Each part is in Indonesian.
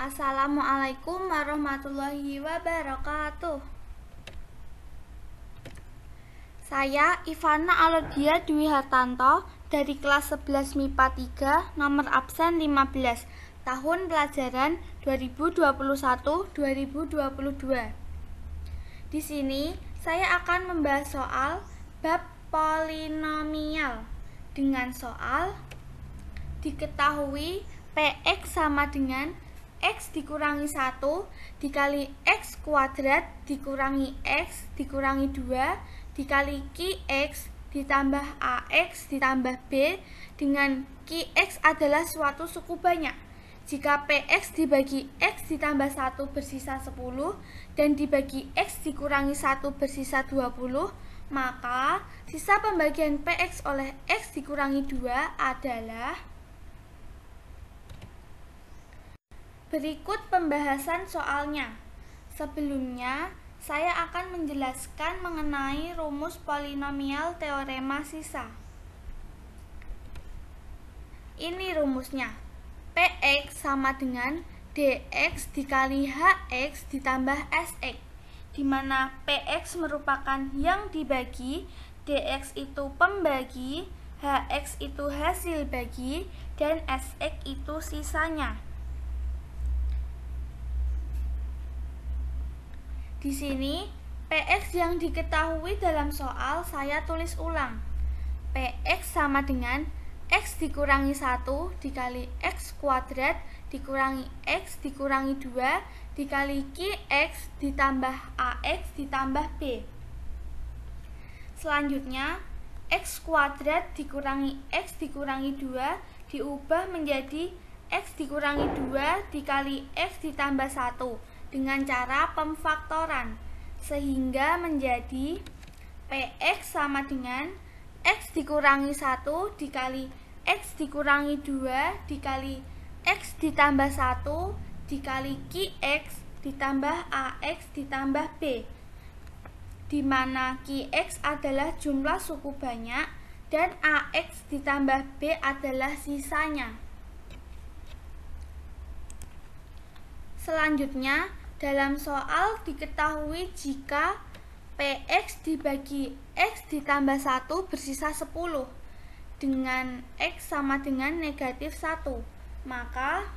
Assalamualaikum warahmatullahi wabarakatuh. Saya Ivana Alodia Dwi Hartanto dari kelas 11 MIPA 3, nomor absen 15, tahun pelajaran 2021-2022. Di sini saya akan membahas soal bab polinomial dengan soal diketahui Px sama dengan X dikurangi 1 dikali X kuadrat dikurangi X dikurangi 2 dikali Qx ditambah AX ditambah B dengan Qx adalah suatu suku banyak. Jika Px dibagi X ditambah 1 bersisa 10 dan dibagi X dikurangi 1 bersisa 20, maka sisa pembagian Px oleh X dikurangi 2 adalah. Berikut pembahasan soalnya. Sebelumnya, saya akan menjelaskan mengenai rumus polinomial teorema sisa. Ini rumusnya. Px sama dengan dx dikali hx ditambah sx, di mana Px merupakan yang dibagi, dx itu pembagi, hx itu hasil bagi, dan sx itu sisanya. Di sini, Px yang diketahui dalam soal saya tulis ulang. Px sama dengan X dikurangi 1 dikali X kuadrat dikurangi X dikurangi 2 dikali Qx ditambah AX ditambah B. Selanjutnya, X kuadrat dikurangi X dikurangi 2 diubah menjadi X dikurangi 2 dikali X ditambah 1 dengan cara pemfaktoran, sehingga menjadi Px sama dengan X dikurangi 1 dikali X dikurangi 2 dikali X ditambah 1 dikali Qx ditambah AX ditambah B, di mana Qx adalah jumlah suku banyak dan AX ditambah B adalah sisanya. Selanjutnya, dalam soal diketahui jika Px dibagi X ditambah 1 bersisa 10 dengan X sama dengan negatif 1, maka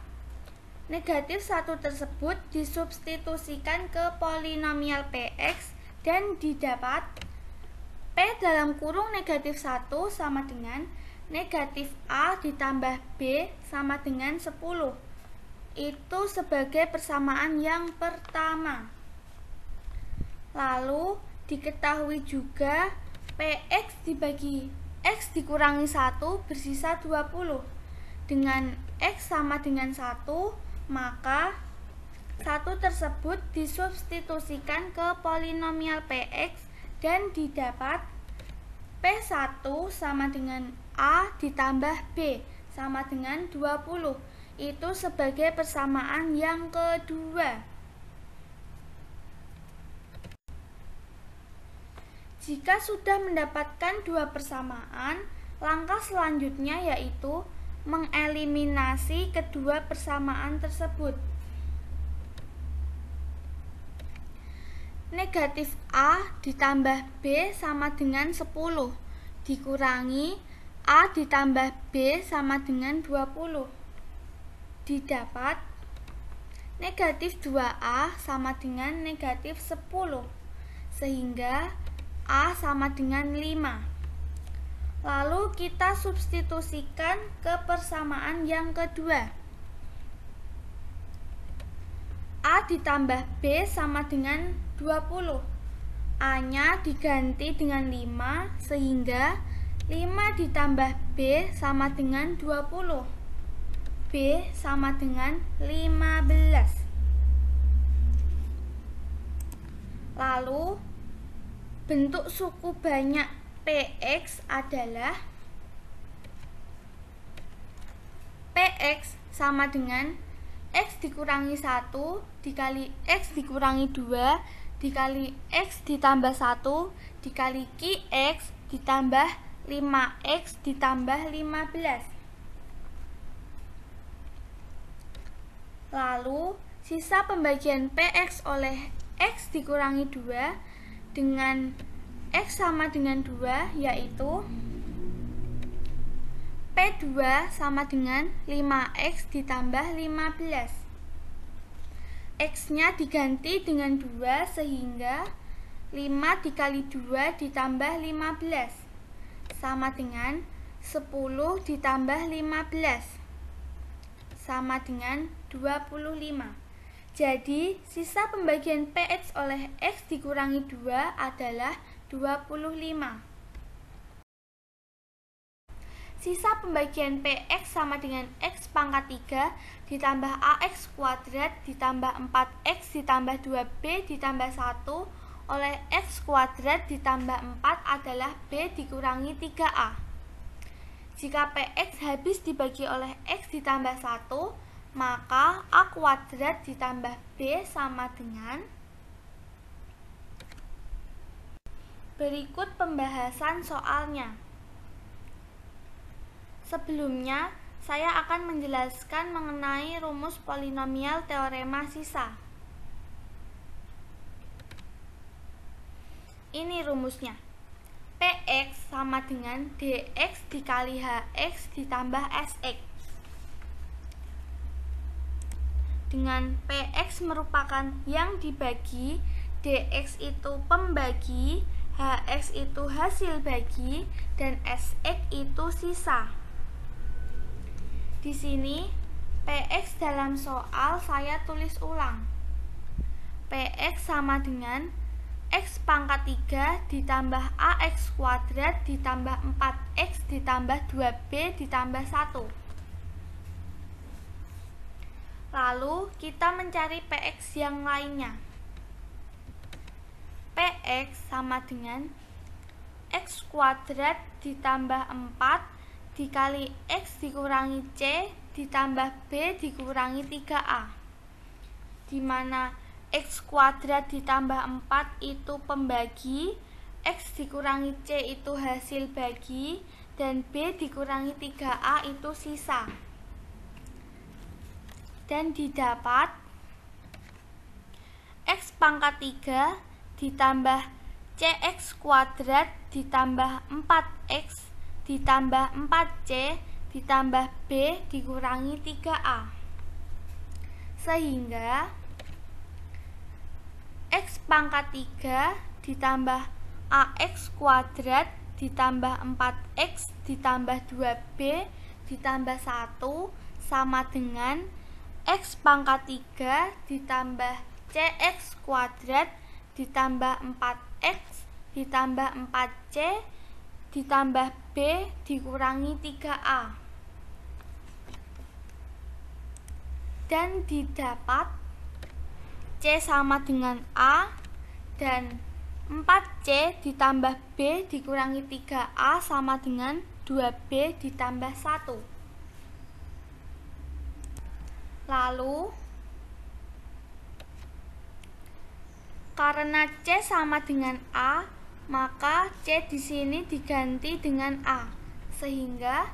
negatif 1 tersebut disubstitusikan ke polinomial Px dan didapat P dalam kurung negatif 1 sama dengan negatif A ditambah B sama dengan 10. Itu sebagai persamaan yang pertama. Lalu diketahui juga Px dibagi X dikurangi 1 bersisa 20 dengan X sama dengan 1, maka 1 tersebut disubstitusikan ke polinomial Px dan didapat P1 sama dengan A ditambah B sama dengan 20. Itu sebagai persamaan yang kedua. Jika sudah mendapatkan dua persamaan, langkah selanjutnya yaitu mengeliminasi kedua persamaan tersebut. Negatif A ditambah B sama dengan 10 dikurangi A ditambah B sama dengan 20. Didapat negatif 2A sama dengan negatif 10, sehingga A sama dengan 5. Lalu kita substitusikan ke persamaan yang kedua. A ditambah B sama dengan 20. A-nya diganti dengan 5, sehingga 5 ditambah B sama dengan 20. B sama dengan 15. Lalu bentuk suku banyak Px adalah Px sama dengan X dikurangi 1 dikali X dikurangi 2 dikali X ditambah 1 dikali Qx ditambah 5X ditambah 15. Lalu sisa pembagian PX oleh X dikurangi 2 dengan X sama dengan 2, yaitu P2 sama dengan 5X ditambah 15. X-nya diganti dengan 2 sehingga 5 dikali 2 ditambah 15 sama dengan 10 ditambah 15 sama dengan 25. Jadi sisa pembagian PX oleh X dikurangi 2 adalah 25. Sisa pembagian PX sama dengan X pangkat 3 ditambah AX kuadrat ditambah 4X ditambah 2B ditambah 1 oleh X kuadrat ditambah 4 adalah B dikurangi 3A. Jika PX habis dibagi oleh X ditambah 1, maka A kuadrat ditambah B sama dengan berikut pembahasan soalnya. Sebelumnya, saya akan menjelaskan mengenai rumus polinomial teorema sisa. Ini rumusnya. PX sama dengan DX dikali HX ditambah SX. Dengan PX merupakan yang dibagi, DX itu pembagi, HX itu hasil bagi, dan SX itu sisa. Di sini PX dalam soal saya tulis ulang. PX sama dengan X pangkat 3 ditambah AX kuadrat ditambah 4X ditambah 2B ditambah 1. Lalu kita mencari PX yang lainnya. PX sama dengan X kuadrat ditambah 4 dikali X dikurangi C ditambah B dikurangi 3A, di mana X kuadrat ditambah 4 itu pembagi, X dikurangi C itu hasil bagi, dan B dikurangi 3A itu sisa. Dan didapat X pangkat 3 ditambah CX kuadrat ditambah 4X ditambah 4C ditambah B dikurangi 3A. Sehingga X pangkat 3 ditambah AX kuadrat ditambah 4X ditambah 2B ditambah 1 sama dengan X pangkat 3 ditambah CX kuadrat ditambah 4X ditambah 4C ditambah B dikurangi 3A. Dan didapat C sama dengan A dan 4C ditambah B dikurangi 3A sama dengan 2B ditambah 1. Lalu karena C sama dengan A, maka C di sini diganti dengan A, sehingga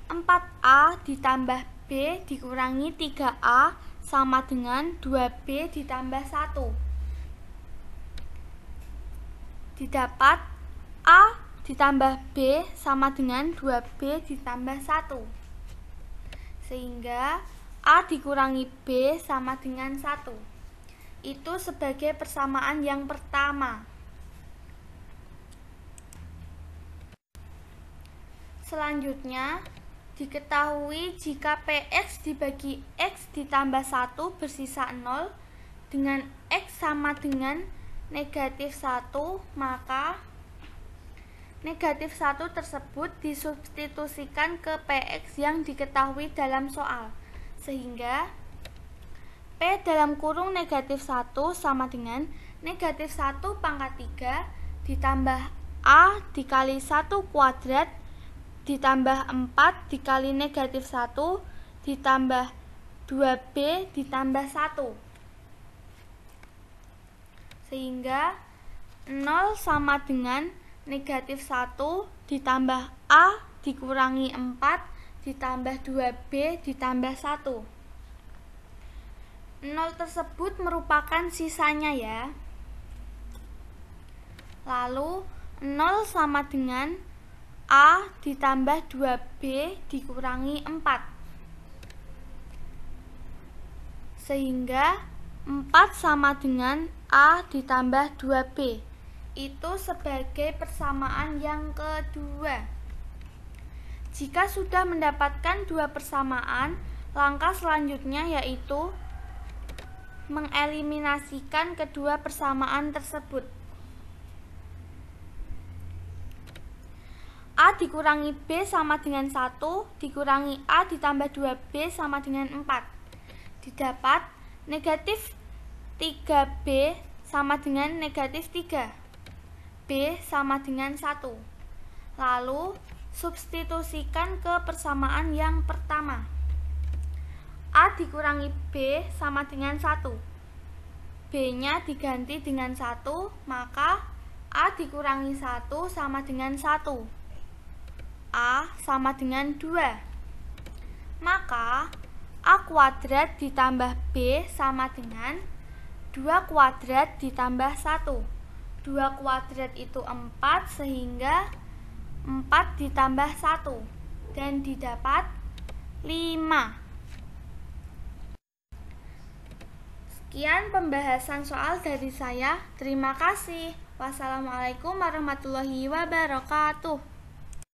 4A ditambah B dikurangi 3A sama dengan 2B ditambah 1. Didapat A ditambah B sama dengan 2B ditambah 1. Sehingga A dikurangi B sama dengan 1. Itu sebagai persamaan yang pertama. Selanjutnya, diketahui jika PX dibagi X ditambah 1 bersisa 0 dengan X sama dengan negatif 1, maka negatif 1 tersebut disubstitusikan ke PX yang diketahui dalam soal, sehingga P dalam kurung negatif 1 sama dengan negatif 1 pangkat 3 ditambah A dikali 1 kuadrat ditambah 4 dikali negatif 1 ditambah 2B ditambah 1. Sehingga 0 sama dengan negatif 1 ditambah A dikurangi 4 ditambah 2B ditambah 1. 0 tersebut merupakan sisanya ya. Lalu 0 sama dengan A ditambah 2B dikurangi 4. Sehingga 4 sama dengan A ditambah 2B. Itu sebagai persamaan yang kedua. Jika sudah mendapatkan dua persamaan, langkah selanjutnya yaitu mengeliminasikan kedua persamaan tersebut. A dikurangi B sama dengan 1, dikurangi A ditambah 2B sama dengan 4. Didapat negatif 3B sama dengan negatif 3. B sama dengan 1. Lalu substitusikan ke persamaan yang pertama. A dikurangi B sama dengan 1. B-nya diganti dengan 1, maka A dikurangi 1 sama dengan 1. A sama dengan 2. Maka A kuadrat ditambah B sama dengan 2 kuadrat ditambah 1. 2 kuadrat itu 4, sehingga 4 ditambah 1 dan didapat 5. Sekian pembahasan soal dari saya. Terima kasih. Wassalamualaikum warahmatullahi wabarakatuh.